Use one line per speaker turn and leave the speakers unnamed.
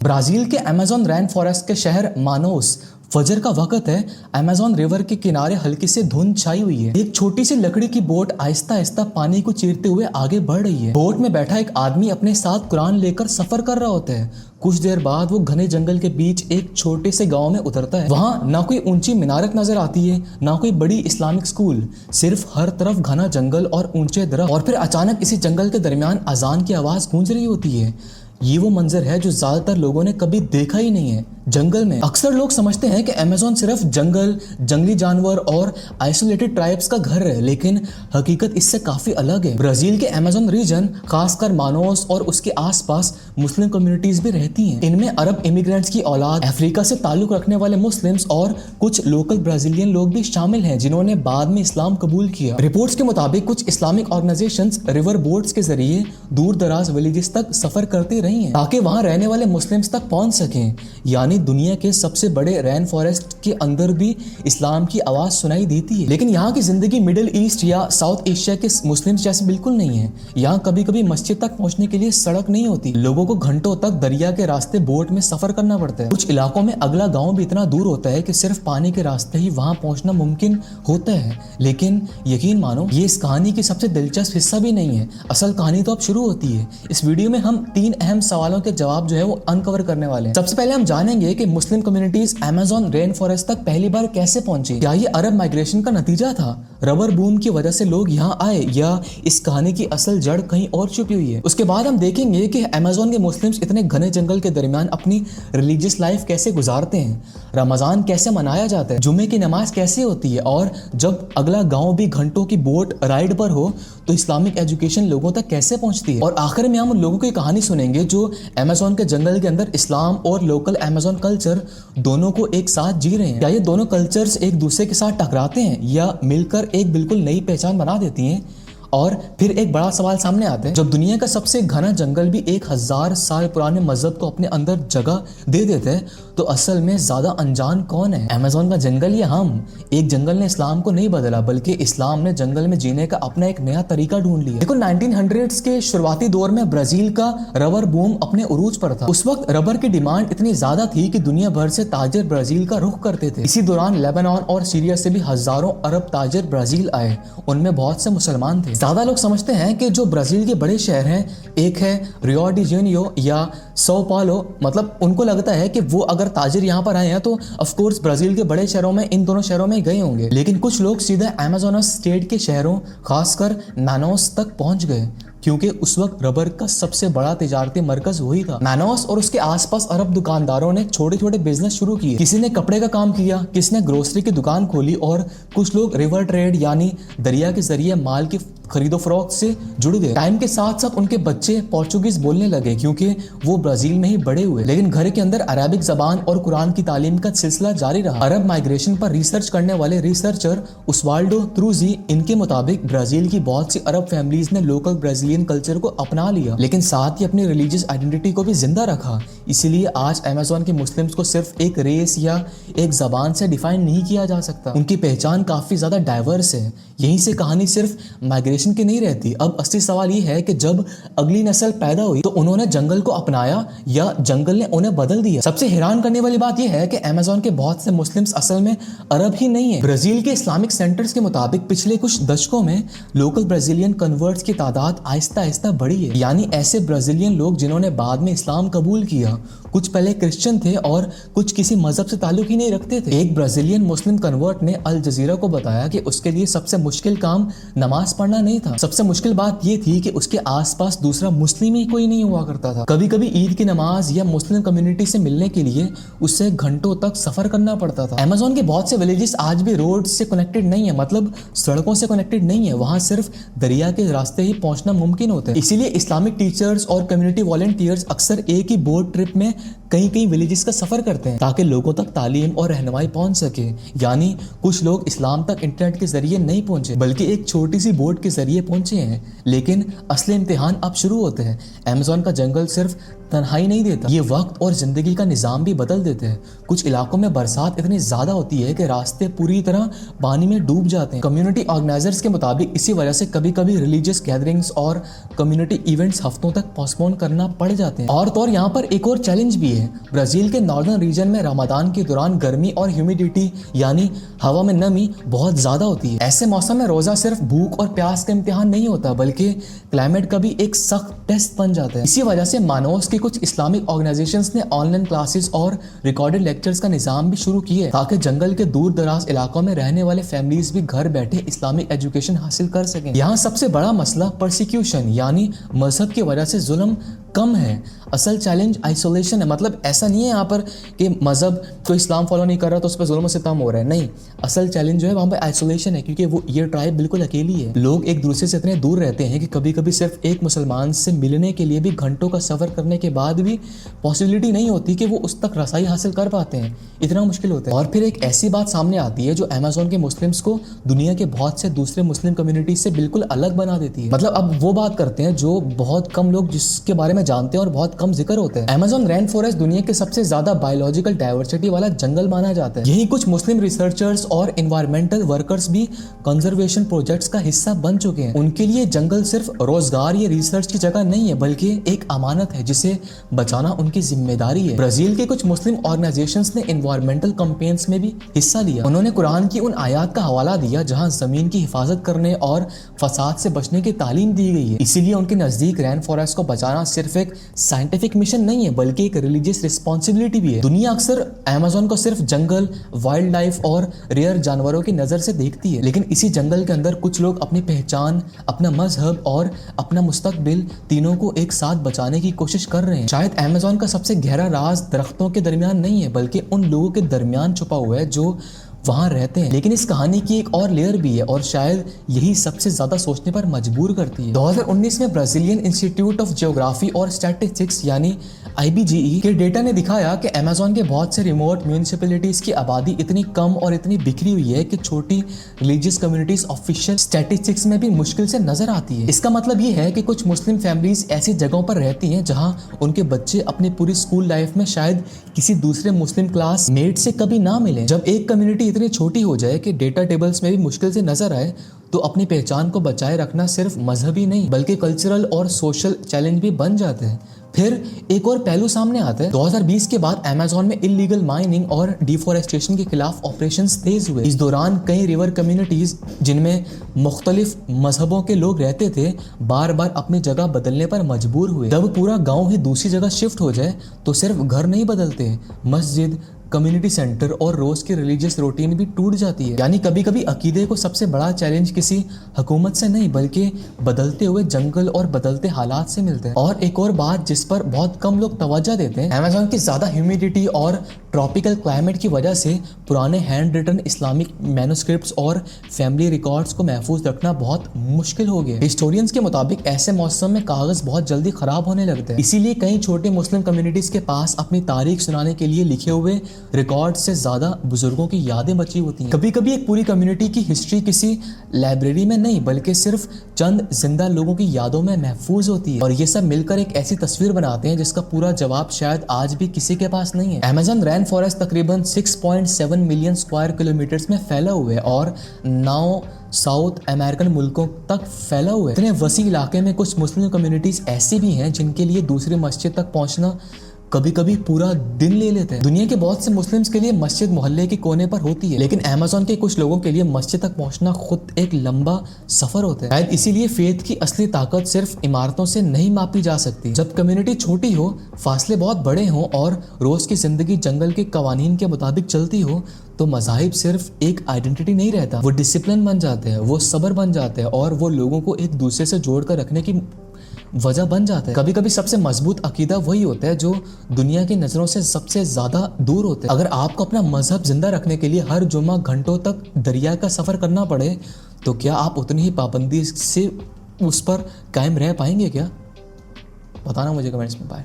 Brazil के Amazon rain forest के शहर मानोस फजर का वक्त है। अमेज़न रिवर के किनारे हल्की सी धुंध छाई हुई है। एक छोटी सी लकड़ी की बोट आहिस्ता आहिस्ता पानी को चीरते हुए आगे बढ़ रही है। बोट में बैठा एक आदमी अपने साथ कुरान लेकर सफर कर रहा होता है। कुछ देर बाद वो घने जंगल के बीच एक छोटे से गांव में उतरता है। वहाँ ना कोई ऊंची मिनारत नजर आती है, ना कोई बड़ी इस्लामिक स्कूल, सिर्फ हर तरफ घना जंगल और ऊंचे दरख्त। और फिर अचानक इसी जंगल के दरमियान अजान की आवाज गूंज रही होती है। ये वो मंजर है जो ज्यादातर लोगों ने कभी देखा ही नहीं है। जंगल में अक्सर लोग समझते हैं कि अमेज़न सिर्फ जंगल, जंगली जानवर और आइसोलेटेड ट्राइब्स का घर है, लेकिन हकीकत इससे काफी अलग है। ब्राजील के अमेज़न रीजन, खासकर मानोस और उसके आसपास मुस्लिम कम्युनिटीज भी रहती हैं। इनमें अरब इमिग्रेंट्स की औलाद, अफ्रीका से ताल्लुक रखने वाले मुस्लिम्स और कुछ लोकल ब्राजीलियन लोग भी शामिल हैं जिन्होंने बाद में इस्लाम कबूल किया। रिपोर्ट्स के मुताबिक कुछ इस्लामिक ऑर्गेनाइजेशंस रिवर बोट्स के जरिए दूर दराज विलेजेस तक सफर करते रही हैं ताकि वहां रहने वाले मुस्लिम्स तक पहुंच सकें। यानी दुनिया के सबसे बड़े रेन फॉरेस्ट के अंदर भी इस्लाम की आवाज सुनाई देती है। लेकिन यहाँ की जिंदगी मिडिल ईस्ट या साउथ एशिया के मुस्लिम्स जैसे बिल्कुल नहीं है। यहाँ कभी कभी मस्जिद तक पहुंचने के लिए सड़क नहीं होती। लोगों को घंटों तक दरिया के रास्ते बोट में सफर करना पड़ता है। कुछ इलाकों में अगला गाँव भी इतना दूर होता है कि सिर्फ पानी के रास्ते ही वहाँ पहुंचना मुमकिन होता है। लेकिन यकीन मानो, ये इस कहानी की सबसे दिलचस्प हिस्सा भी नहीं है। असल कहानी तो अब शुरू होती है। इस वीडियो में हम 3 अहम सवालों के जवाब जो है वो अनकवर करने वाले हैं। सबसे पहले हम जानेंगे कि मुस्लिम कम्युनिटीज अमेज़न रेन फॉरेस्ट तक पहली बार कैसे पहुंची। क्या ये अरब माइग्रेशन का नतीजा था, रबर बूम की वजह से लोग यहाँ आए, या इस कहानी की असल जड़ कहीं और छुपी हुई है। उसके बाद हम देखेंगे कि अमेज़न के मुस्लिम्स इतने घने जंगल के दरमियान अपनी रिलीजियस लाइफ कैसे गुजारते हैं, रमजान कैसे मनाया जाता है, जुम्मे की नमाज कैसे होती है, और जब अगला गाँव भी घंटों की बोट राइड पर हो तो इस्लामिक एजुकेशन लोगों तक कैसे पहुंचती है। और आखिर में हम उन लोगों की कहानी सुनेंगे जो अमेज़न के जंगल के अंदर इस्लाम और लोकल अमेज़न कल्चर दोनों को एक साथ जी रहे हैं। क्या ये दोनों कल्चर्स एक दूसरे के साथ टकराते हैं या मिलकर एक बिल्कुल नई पहचान बना देती हैं। और फिर एक बड़ा सवाल सामने आता है, जब दुनिया का सबसे घना जंगल भी 1000 साल पुराने मजहब को अपने अंदर जगह दे देते हैं, तो असल में ज्यादा अनजान कौन है, अमेज़न का जंगल या हम। एक जंगल ने इस्लाम को नहीं बदला, बल्कि इस्लाम ने जंगल में जीने का अपना एक नया तरीका ढूंढ लिया। देखो, 1900s के शुरुआती दौर में ब्राजील का रबर बूम अपने उरूज पर था। उस वक्त रबर की डिमांड इतनी ज्यादा थी कि दुनिया भर से ताजिर ब्राजील का रुख करते थे। इसी दौरान लेबनान और सीरिया से भी हजारों अरब ताजिर ब्राजील आए। उनमें बहुत से मुसलमान थे। ज्यादा लोग समझते हैं कि जो ब्राजील के बड़े शहर हैं, एक है रियो डी जेनिरो या सो पाउलो, मतलब उनको लगता है कि वो अगर ताजिर यहाँ पर आए हैं तो ऑफ कोर्स ब्राजील के बड़े शहरों में, इन दोनों शहरों में गए होंगे। लेकिन कुछ लोग सीधे अमेज़नस स्टेट के शहरों, खासकर मानोस तक पहुंच गए, क्योंकि उस वक्त रबर का सबसे बड़ा तिजारती मरकज वही था। मानोस और उसके आसपास अरब दुकानदारों ने छोटे छोटे बिजनेस शुरू किए। किसी ने कपड़े का काम किया, किसी ने ग्रोसरी की दुकान खोली, और कुछ लोग रिवर ट्रेड यानी दरिया के जरिए माल की खरीदो फरोख्त से जुड़ गए। टाइम के साथ साथ उनके बच्चे पोर्चुगीज बोलने लगे, क्योंकि वो ब्राजील में ही बड़े हुए। लेकिन घर के अंदर अरेबिक जबान और कुरान की तालीम का सिलसिला जारी रहा। अरब माइग्रेशन पर रिसर्च करने वाले रिसर्चर उस्वाल्डो त्रूजी, इनके मुताबिक ब्राजील की बहुत सी अरब फैमिलीज ने लोकल ब्राजीलियन कल्चर को अपना लिया, लेकिन साथ ही अपनी रिलीजियस आइडेंटिटी को भी जिंदा रखा। इसीलिए आज अमेज़न के मुस्लिम्स को सिर्फ एक रेस या एक जबान से डिफाइन नहीं किया जा सकता। उनकी पहचान काफी ज्यादा डाइवर्स है। यहीं से कहानी सिर्फ माइग्रेशन की नहीं रहती। अब असली सवाल ये है कि जब अगली नस्ल पैदा हुई तो उन्होंने जंगल को अपनाया या जंगल ने उन्हें बदल दिया। सबसे हैरान करने वाली बात यह है कि अमेज़न के बहुत से मुस्लिम्स असल में अरब ही नहीं है। ब्राजील के इस्लामिक सेंटर्स के मुताबिक पिछले कुछ दशकों में लोकल ब्राजीलियन कन्वर्ट्स की तादाद आहिस्ता आहिस्ता बढ़ी है। यानी ऐसे ब्राजीलियन लोग जिन्होंने बाद में इस्लाम कबूल किया। कुछ पहले क्रिश्चियन थे और कुछ किसी मजहब से ताल्लुक ही नहीं रखते थे। एक ब्राजीलियन मुस्लिम कन्वर्ट ने अल जजीरा को बताया कि उसके लिए सबसे मुश्किल काम नमाज पढ़ना नहीं था। सबसे मुश्किल बात यह थी कि उसके आसपास दूसरा मुस्लिम ही कोई नहीं हुआ करता था। कभी कभी ईद की नमाज या मुस्लिम कम्युनिटी से मिलने के लिए उससे घंटों तक सफर करना पड़ता था। अमेज़न के बहुत से विलेजेस आज भी रोड से कनेक्टेड नहीं है, मतलब सड़कों से कनेक्टेड नहीं है। वहां सिर्फ दरिया के रास्ते ही पहुंचना मुमकिन होता है। इसीलिए इस्लामिक टीचर्स और कम्युनिटी वॉलंटियर्स अक्सर एक ही बोट ट्रिप में कई विलेजेस का सफर करते हैं ताकि लोगों तक तालीम और रहनुमाई पहुंच सके। यानी कुछ लोग इस्लाम तक इंटरनेट के जरिए नहीं पहुंचे, बल्कि एक छोटी सी बोट के जरिए पहुंचे हैं। लेकिन असली इम्तिहान अब शुरू होते हैं। अमेज़न का जंगल सिर्फ तन्हाई नहीं देता, ये वक्त और जिंदगी का निज़ाम भी बदल देते हैं। कुछ इलाकों में बरसात इतनी ज़्यादा होती है कि रास्ते पूरी तरह पानी में डूब जाते हैं। कम्युनिटी ऑर्गेनाइजर्स के मुताबिक इसी वजह से कभी कभी रिलीजियस गैदरिंग्स और कम्युनिटी इवेंट्स हफ्तों तक पोस्टपोन करना पड़ जाते हैं। और यहाँ पर एक और चैलेंज भी है। ब्राज़ील के नॉर्दर्न रीजन में रमजान के दौरान गर्मी और ह्यूमिडिटी यानी हवा में नमी बहुत ज़्यादा होती है। ऐसे मौसम में रोज़ा सिर्फ भूख और प्यास का इम्तिहान नहीं होता, बल्कि क्लाइमेट का भी एक सख्त टेस्ट बन जाता है। इसी वजह से मानोस के कुछ इस्लामिक ऑर्गेनाइजेशंस ने ऑनलाइन क्लासेस और रिकॉर्डेड लेक्चर्स का निज़ाम भी शुरू किए ताकि जंगल के दूर दराज इलाकों में रहने वाले फैमिलीज भी घर बैठे इस्लामिक एजुकेशन हासिल कर सकें। यहाँ सबसे बड़ा मसला परसिक्यूशन यानी मजहब की वजह से जुल्म कम है। असल चैलेंज आइसोलेशन है। मतलब ऐसा नहीं है यहाँ पर कि मजहब कोई इस्लाम फॉलो नहीं कर रहा तो उस पर जुल्म सितम हो रहा है, नहीं। असल चैलेंज जो है वहाँ पर आइसोलेशन है, क्योंकि वो ये ट्राइब बिल्कुल अकेली है। लोग एक दूसरे से इतने दूर रहते हैं कि कभी कभी सिर्फ एक मुसलमान से मिलने के लिए भी घंटों का सफ़र करने के बाद भी पॉसिबिलिटी नहीं होती कि वो उस तक रसाई हासिल कर पाते हैं। इतना मुश्किल होता है। और फिर एक ऐसी बात सामने आती है जो अमेज़न के मुस्लिम्स को दुनिया के बहुत से दूसरे मुस्लिम कम्युनिटी से बिल्कुल अलग बना देती है। मतलब अब वो बात करते हैं जो बहुत कम लोग जिसके बारे में जानते हैं और बहुत कम जिक्र होते हैं। अमेज़न रेन फॉरेस्ट दुनिया के सबसे ज्यादा बायोलॉजिकल डाइवर्सिटी वाला जंगल माना जाता है। यही कुछ मुस्लिम रिसर्चर्स और एनवायरमेंटल वर्कर्स भी कंजर्वेशन प्रोजेक्ट्स का हिस्सा बन चुके हैं। उनके लिए जंगल सिर्फ रोजगार या रिसर्च की जगह नहीं है, बल्कि एक अमानत है जिसे बचाना उनकी जिम्मेदारी है। ब्राजील के कुछ मुस्लिम ऑर्गेनाइजेशंस ने एनवायरमेंटल कैंपेन्स में भी हिस्सा लिया। उन्होंने कुरान की उन आयात का हवाला दिया जहां जमीन की हिफाजत करने और फसाद से बचने की तालीम दी गई है। इसीलिए उनके नजदीक रेन फॉरेस्ट को बचाना सिर्फ एक साइंटिफिक मिशन नहीं है, बल्कि एक रिलीजियस रिस्पॉन्सिबिलिटी भी है। दुनिया अक्सर अमेज़न को सिर्फ जंगल, वाइल्ड लाइफ और रेयर जानवरों की नजर से देखती है, लेकिन इसी जंगल के अंदर कुछ लोग अपनी पहचान, अपना मजहब और अपना मुस्तकबिल तीनों को एक साथ बचाने की कोशिश कर रहे हैं। शायद अमेज़न का सबसे गहरा राज दरख्तों के दरमियान नहीं है, बल्कि उन लोगों के दरमियान छुपा हुआ है जो वहाँ रहते हैं। लेकिन इस कहानी की एक और लेयर भी है और शायद यही सबसे ज्यादा सोचने पर मजबूर करती है। 2019 में ब्राजीलियन इंस्टीट्यूट ऑफ जियोग्राफी और स्टैटिस्टिक्स यानी IBGE के डेटा ने दिखाया कि अमेज़न के बहुत से रिमोट म्यूनिसिपैलिटीज की आबादी इतनी कम और इतनी बिखरी हुई है कि छोटी रिलीजियस कम्युनिटीज ऑफिशियल स्टैटिस्टिक्स में भी मुश्किल से नजर आती है। इसका मतलब ये है कि कुछ मुस्लिम फैमिलीज ऐसी जगहों पर रहती हैं जहां उनके बच्चे अपनी पूरी स्कूल लाइफ में शायद किसी दूसरे मुस्लिम क्लासमेट से कभी ना मिले। जब एक कम्युनिटी इतनी छोटी हो जाए कि डेटा टेबल्स में भी मुश्किल से नजर आए, तो अपनी पहचान को बचाए रखना सिर्फ मजहबी नहीं बल्कि कल्चरल और सोशल चैलेंज भी बन जाते हैं। फिर एक और पहलू सामने आता है। 2020 के बाद अमेज़न में इलीगल माइनिंग और डिफॉरेस्टेशन के खिलाफ ऑपरेशंस तेज हुए। इस दौरान कई रिवर कम्युनिटीज जिनमें मुख्तलिफ मजहबों के लोग रहते थे, बार बार अपनी जगह बदलने पर मजबूर हुए। जब पूरा गांव ही दूसरी जगह शिफ्ट हो जाए तो सिर्फ घर नहीं बदलते, मस्जिद, कम्युनिटी सेंटर और रोज की रिलीजियस रूटीन भी टूट जाती है। यानी कभी कभी अकीदे को सबसे बड़ा चैलेंज किसी हुकूमत से नहीं बल्कि बदलते हुए जंगल और बदलते हालात से मिलते हैं। और एक और बात जिस पर बहुत कम लोग तवज्जो देते हैं, अमेज़न की ज्यादा ह्यूमिडिटी और ट्रॉपिकल क्लाइमेट की वजह से पुराने हैंड रिटन इस्लामिक मैन्युस्क्रिप्ट्स और फैमिली रिकॉर्ड्स को महफूज रखना बहुत मुश्किल हो गया। हिस्टोरियंस के मुताबिक ऐसे मौसम में कागज बहुत जल्दी खराब होने लगते हैं। इसीलिए कई छोटे मुस्लिम कम्युनिटीज के पास अपनी तारीख सुनाने के लिए लिखे हुए रिकॉर्ड से ज्यादा बुजुर्गों की यादें बची होती हैं। कभी कभी एक पूरी कम्युनिटी की हिस्ट्री किसी लाइब्रेरी में नहीं बल्कि सिर्फ चंद जिंदा लोगों की यादों में महफूज होती है, और ये सब मिलकर एक ऐसी तस्वीर बनाते हैं जिसका पूरा जवाब शायद आज भी किसी के पास नहीं है। अमेज़न रेन फॉरेस्ट तकरीबन 6.7 मिलियन स्क्वायर किलोमीटर में फैला हुआ है और 9 साउथ अमेरिकन मुल्कों तक फैला हुआ है। इतने वसी इलाके में कुछ मुस्लिम कम्युनिटीज ऐसी भी हैं जिनके लिए दूसरी मस्जिद तक पहुंचना कभी कभी पूरा दिन ले लेते हैं। दुनिया के बहुत से मुस्लिम्स के लिए मस्जिद मोहल्ले के कोने पर होती है, लेकिन अमेज़न के कुछ लोगों के लिए मस्जिद तक पहुंचना खुद एक लंबा सफर होता है। शायद इसीलिए फेथ की असली ताकत सिर्फ इमारतों से नहीं मापी जा सकती। जब कम्युनिटी छोटी हो, फासले बहुत बड़े हों और रोज की जिंदगी जंगल के कवानीन के मुताबिक चलती हो, तो मज़ाहिब सिर्फ एक आइडेंटिटी नहीं रहता, वो डिसिप्लिन बन जाते हैं, वो सब्र बन जाते हैं और वो लोगों को एक दूसरे से जोड़ कर रखने की वजह बन जाता है। कभी कभी सबसे मजबूत अकीदा वही होता है जो दुनिया की नजरों से सबसे ज्यादा दूर होता है। अगर आपको अपना मजहब जिंदा रखने के लिए हर जुम्मा घंटों तक दरिया का सफर करना पड़े, तो क्या आप उतनी ही पाबंदी से उस पर कायम रह पाएंगे क्या? बताना मुझे कमेंट्स में। बाय।